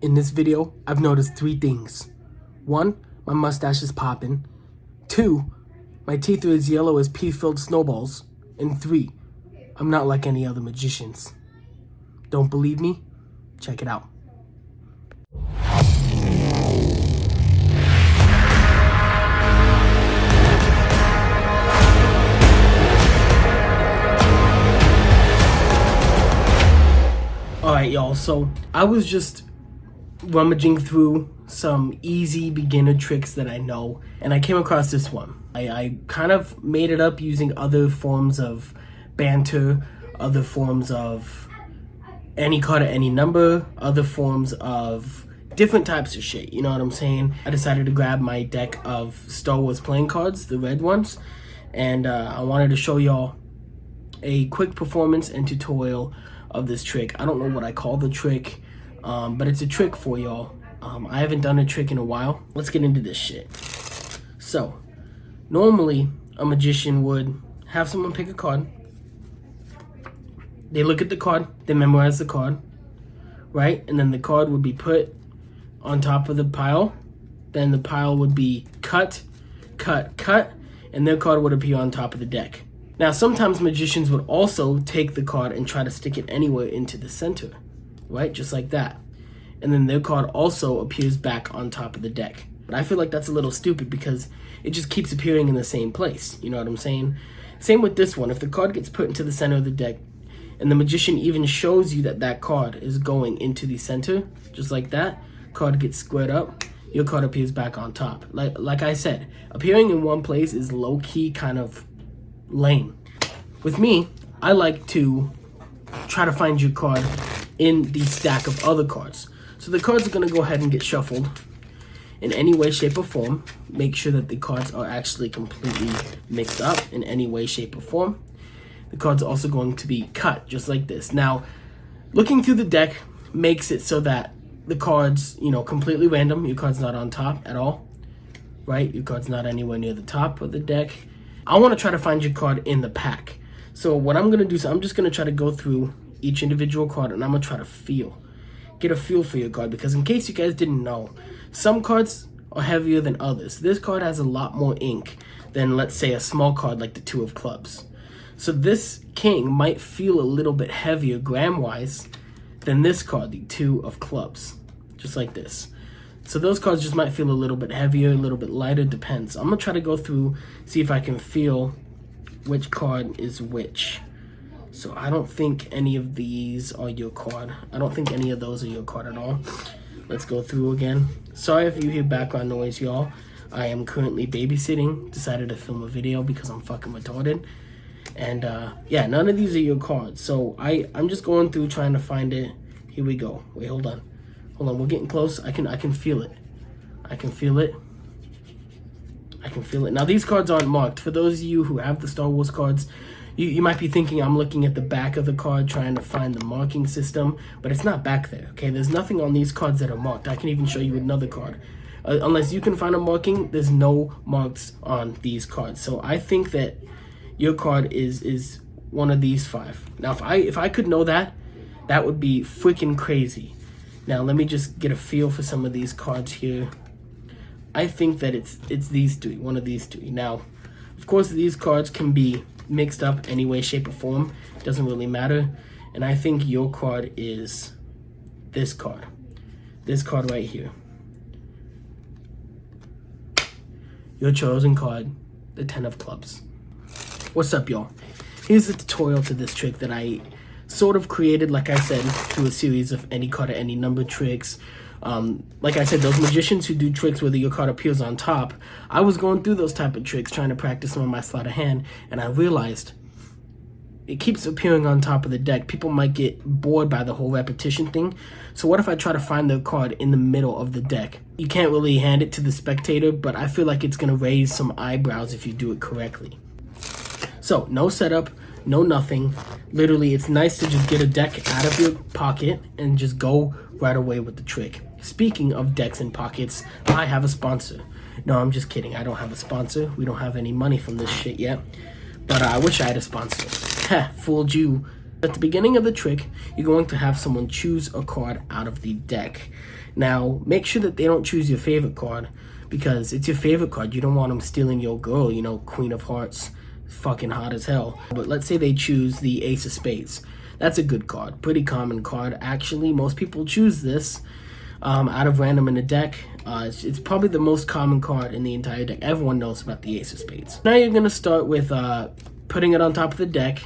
In this video, I've noticed 3 things. 1, my mustache is popping. 2, my teeth are as yellow as pea-filled snowballs. And 3, I'm not like any other magicians. Don't believe me? Check it out. Alright, y'all, so I was just rummaging through some easy beginner tricks that I know, and I came across this one. I kind of made it up using other forms of banter, other forms of any card at any number, other forms of different types of shit, you know what I'm saying? I decided to grab my deck of Star Wars playing cards, the red ones, and I wanted to show y'all a quick performance and tutorial of this trick. I don't know what I call the trick, but it's a trick for y'all. I haven't done a trick in a while. Let's get into this shit. So, normally a magician would have someone pick a card. They look at the card, they memorize the card, right? And then the card would be put on top of the pile. Then the pile would be cut, and their card would appear on top of the deck. Now, sometimes magicians would also take the card and try to stick it anywhere into the center, right? Just like that. And then their card also appears back on top of the deck. But I feel like that's a little stupid because it just keeps appearing in the same place. You know what I'm saying? Same with this one. If the card gets put into the center of the deck and the magician even shows you that that card is going into the center, just like that, card gets squared up, your card appears back on top. Like I said, appearing in one place is low-key kind of lame. With me, I like to try to find your card in the stack of other cards. So the cards are going to go ahead and get shuffled in any way, shape, or form. Make sure that the cards are actually completely mixed up in any way, shape, or form. The cards are also going to be cut just like this. Now, looking through the deck makes it so that the cards, completely random. Your card's not on top at all, right? Your card's not anywhere near the top of the deck. I want to try to find your card in the pack. So what I'm going to do is I'm just going to try to go through each individual card and I'm going to try to get a feel for your card, because in case you guys didn't know, some cards are heavier than others. This card has a lot more ink than, let's say, a small card like the 2 of clubs. So this king might feel a little bit heavier gram-wise than this card, the 2 of clubs, just like this. So those cards just might feel a little bit heavier, a little bit lighter, depends. I'm going to try to go through, see if I can feel which card is which. So I don't think any of these are your card. I don't think any of those are your card at all. Let's go through again. Sorry if you hear background noise, y'all. I am currently babysitting. Decided to film a video because I'm fucking retarded. And yeah, none of these are your cards. So I'm just going through trying to find it. Here we go. Wait, hold on. Hold on, we're getting close. I can feel it. I can feel it. I can feel it. Now, these cards aren't marked. For those of you who have the Star Wars cards, you might be thinking I'm looking at the back of the card trying to find the marking system, but it's not back there, okay? There's nothing on these cards that are marked. I can even show you another card. Unless you can find a marking, there's no marks on these cards. So I think that your card is one of these 5. Now, if I could know that, that would be freaking crazy. Now, let me just get a feel for some of these cards here. I think that it's these 3, one of these 3. Now, of course, these cards can be mixed up any way, shape, or form. It doesn't really matter. And I think your card is this card. This card right here. Your chosen card, the 10 of clubs. What's up, y'all? Here's the tutorial to this trick that I sort of created, like I said, through a series of any card at any number tricks. Like I said, those magicians who do tricks where your card appears on top, I was going through those type of tricks trying to practice some of my sleight of hand, and I realized it keeps appearing on top of the deck. People might get bored by the whole repetition thing. So what if I try to find the card in the middle of the deck? You can't really hand it to the spectator, but I feel like it's going to raise some eyebrows if you do it correctly. So no setup, no nothing. Literally, it's nice to just get a deck out of your pocket and just go right away with the trick. Speaking of decks and pockets, I have a sponsor. No, I'm just kidding. I don't have a sponsor. We don't have any money from this shit yet. But I wish I had a sponsor. Ha, fooled you. At the beginning of the trick, you're going to have someone choose a card out of the deck. Now, make sure that they don't choose your favorite card, because it's your favorite card. You don't want them stealing your girl, you know, Queen of Hearts, fucking hot as hell. But let's say they choose the Ace of Spades. That's a good card, pretty common card. Actually, most people choose this out of random in the deck. It's probably the most common card in the entire deck. Everyone knows about the Ace of Spades. Now you're gonna start with putting it on top of the deck,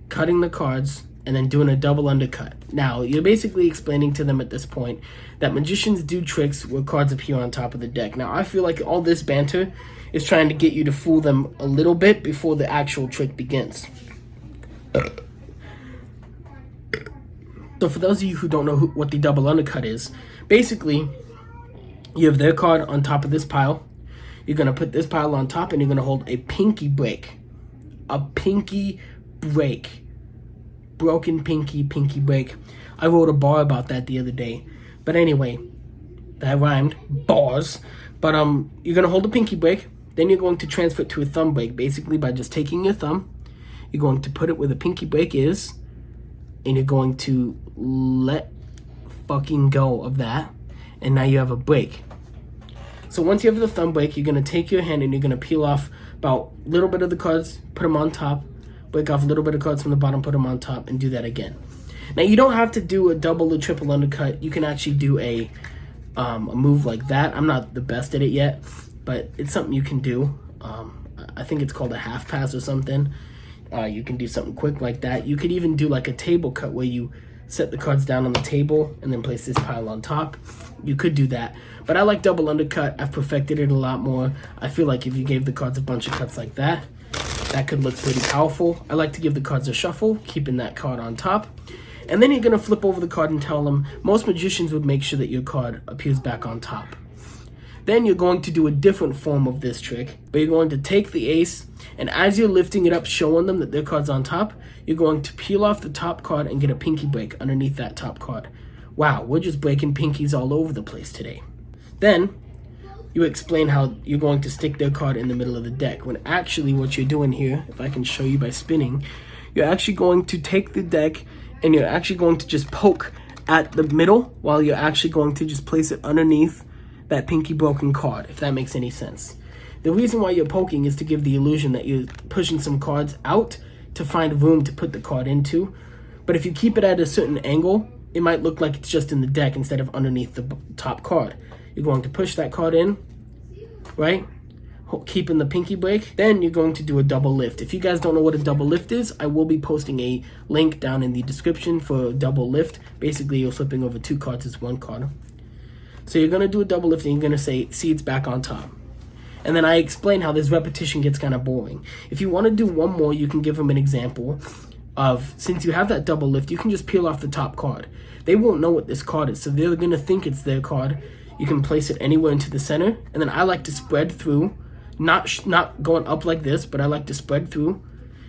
cutting the cards, and then doing a double undercut. Now, you're basically explaining to them at this point that magicians do tricks where cards appear on top of the deck. Now, I feel like all this banter is trying to get you to fool them a little bit before the actual trick begins. So for those of you who don't know what the double undercut is, basically, you have their card on top of this pile. You're going to put this pile on top, and you're going to hold a pinky break. A pinky break. Broken pinky break. I wrote a bar about that the other day. But anyway, that rhymed. Bars. But you're going to hold a pinky break. Then you're going to transfer it to a thumb break. Basically, by just taking your thumb, you're going to put it where the pinky break is. And you're going to let fucking go of that. And now you have a break. So once you have the thumb break, you're going to take your hand and you're going to peel off about a little bit of the cards, put them on top, break off a little bit of cards from the bottom, put them on top, and do that again. Now, you don't have to do a double or triple undercut. You can actually do a move like that. I'm not the best at it yet, but it's something you can do. I think it's called a half pass or something. You can do something quick like that. You could even do like a table cut where you set the cards down on the table and then place this pile on top. You could do that. But I like double undercut. I've perfected it a lot more. I feel like if you gave the cards a bunch of cuts like that, that could look pretty powerful. I like to give the cards a shuffle, keeping that card on top. And then you're going to flip over the card and tell them, most magicians would make sure that your card appears back on top. Then you're going to do a different form of this trick, but you're going to take the ace, and as you're lifting it up, showing them that their card's on top, you're going to peel off the top card and get a pinky break underneath that top card. Wow, we're just breaking pinkies all over the place today. Then you explain how you're going to stick their card in the middle of the deck, when actually what you're doing here, if I can show you by spinning, you're actually going to take the deck and you're actually going to just poke at the middle while you're actually going to just place it underneath that pinky broken card, if that makes any sense. The reason why you're poking is to give the illusion that you're pushing some cards out to find room to put the card into. But if you keep it at a certain angle, it might look like it's just in the deck instead of underneath the top card. You're going to push that card in, right? Keeping the pinky break. Then you're going to do a double lift. If you guys don't know what a double lift is, I will be posting a link down in the description for a double lift. Basically, you're flipping over two cards as one card. So you're going to do a double lift and you're going to say, see, it's back on top. And then I explain how this repetition gets kind of boring. If you want to do one more, you can give them an example of, since you have that double lift, you can just peel off the top card. They won't know what this card is, so they're going to think it's their card. You can place it anywhere into the center. And then I like to spread through, not going up like this, but I like to spread through.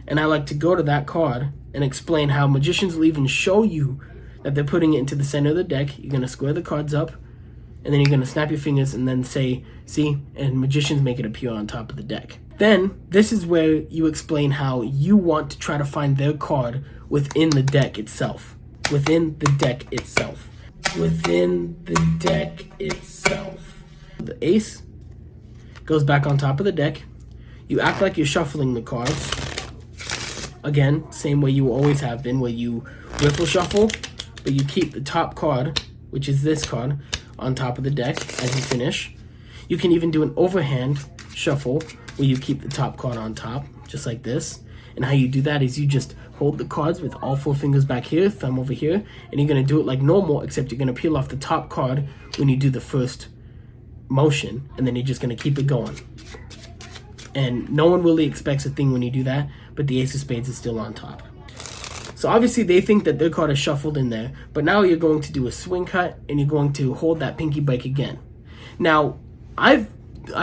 And I like to go to that card and explain how magicians will even show you that they're putting it into the center of the deck. You're going to square the cards up. And then you're going to snap your fingers and then say, see, and magicians make it appear on top of the deck. Then, this is where you explain how you want to try to find their card within the deck itself. Within the deck itself. Within the deck itself. The ace goes back on top of the deck. You act like you're shuffling the cards. Again, same way you always have been, where you riffle shuffle, but you keep the top card, which is this card, on top of the deck as you finish. You can even do an overhand shuffle where you keep the top card on top, just like this. And how you do that is you just hold the cards with all four fingers back here, thumb over here, and you're going to do it like normal, except you're going to peel off the top card when you do the first motion, and then you're just going to keep it going. And no one really expects a thing when you do that, but the ace of spades is still on top. So obviously they think that their card is shuffled in there, but now you're going to do a swing cut and you're going to hold that pinky break again. Now, I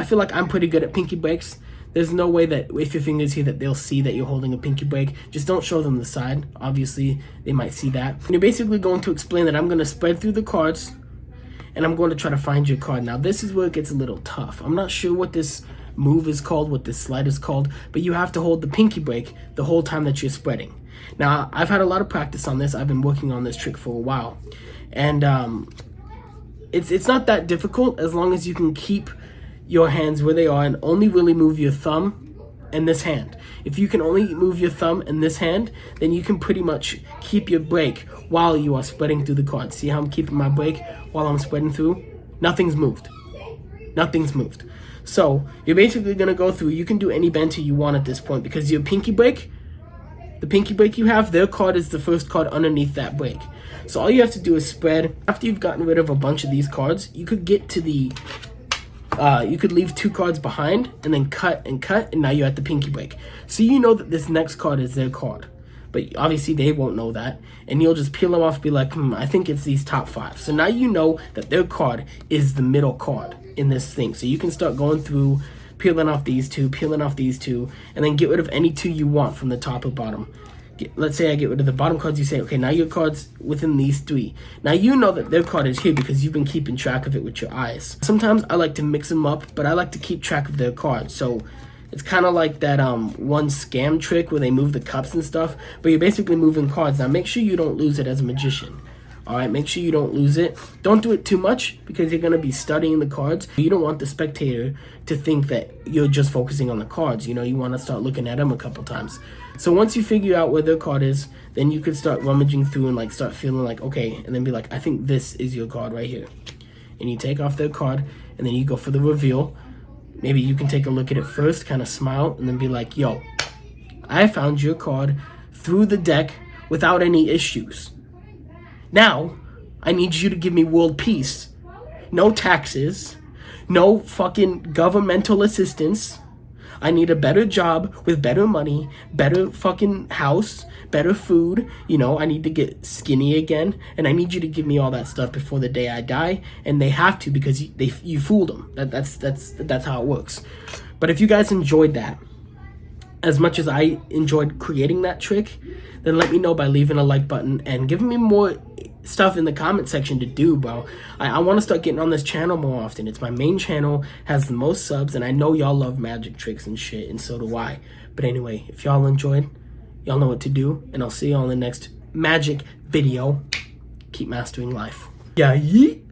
feel like I'm pretty good at pinky breaks. There's no way that if your finger's here that they'll see that you're holding a pinky break. Just don't show them the side. Obviously, they might see that. And you're basically going to explain that I'm going to spread through the cards and I'm going to try to find your card. Now, this is where it gets a little tough. I'm not sure what this move is called, what this slide is called, but you have to hold the pinky break the whole time that you're spreading. Now, I've had a lot of practice on this. I've been working on this trick for a while. And it's not that difficult as long as you can keep your hands where they are and only really move your thumb and this hand. If you can only move your thumb and this hand, then you can pretty much keep your break while you are spreading through the cards. See how I'm keeping my break while I'm spreading through? Nothing's moved. Nothing's moved. So you're basically going to go through. You can do any banter you want at this point because your pinky break, the pinky break you have, their card is the first card underneath that break. So all you have to do is spread. After you've gotten rid of a bunch of these cards, you could get to the, you could leave 2 cards behind and then cut, and now you're at the pinky break. So you know that this next card is their card. But obviously they won't know that. And you'll just peel them off and be like, I think it's these top 5. So now you know that their card is the middle card in this thing. So you can start going through, peeling off these 2, peeling off these 2, and then get rid of any 2 you want from the top or bottom. Let's say I get rid of the bottom cards. You say, okay, now your card's within these 3. Now you know that their card is here because you've been keeping track of it with your eyes. Sometimes I like to mix them up, but I like to keep track of their cards. So it's kind of like that one scam trick where they move the cups and stuff, but you're basically moving cards. Now make sure you don't lose it as a magician. All right, make sure you don't lose it. Don't do it too much because you're going to be studying the cards. You don't want the spectator to think that you're just focusing on the cards. You know, you want to start looking at them a couple times. So once you figure out where their card is, then you could start rummaging through and like start feeling like, okay, and then be like, I think this is your card right here. And you take off their card and then you go for the reveal. Maybe you can take a look at it first, kind of smile, and then be like, yo, I found your card through the deck without any issues. Now, I need you to give me world peace. No taxes. No fucking governmental assistance. I need a better job with better money, better fucking house, better food. You know, I need to get skinny again. And I need you to give me all that stuff before the day I die. And they have to because you fooled them. That's how it works. But if you guys enjoyed that, as much as I enjoyed creating that trick, then let me know by leaving a like button and giving me more stuff in the comment section to do, bro. I want to start getting on this channel more often. It's my main channel, has the most subs, and I know y'all love magic tricks and shit, and so do I. But anyway, if y'all enjoyed, y'all know what to do, and I'll see y'all in the next magic video. Keep mastering life. Yeah, yeet.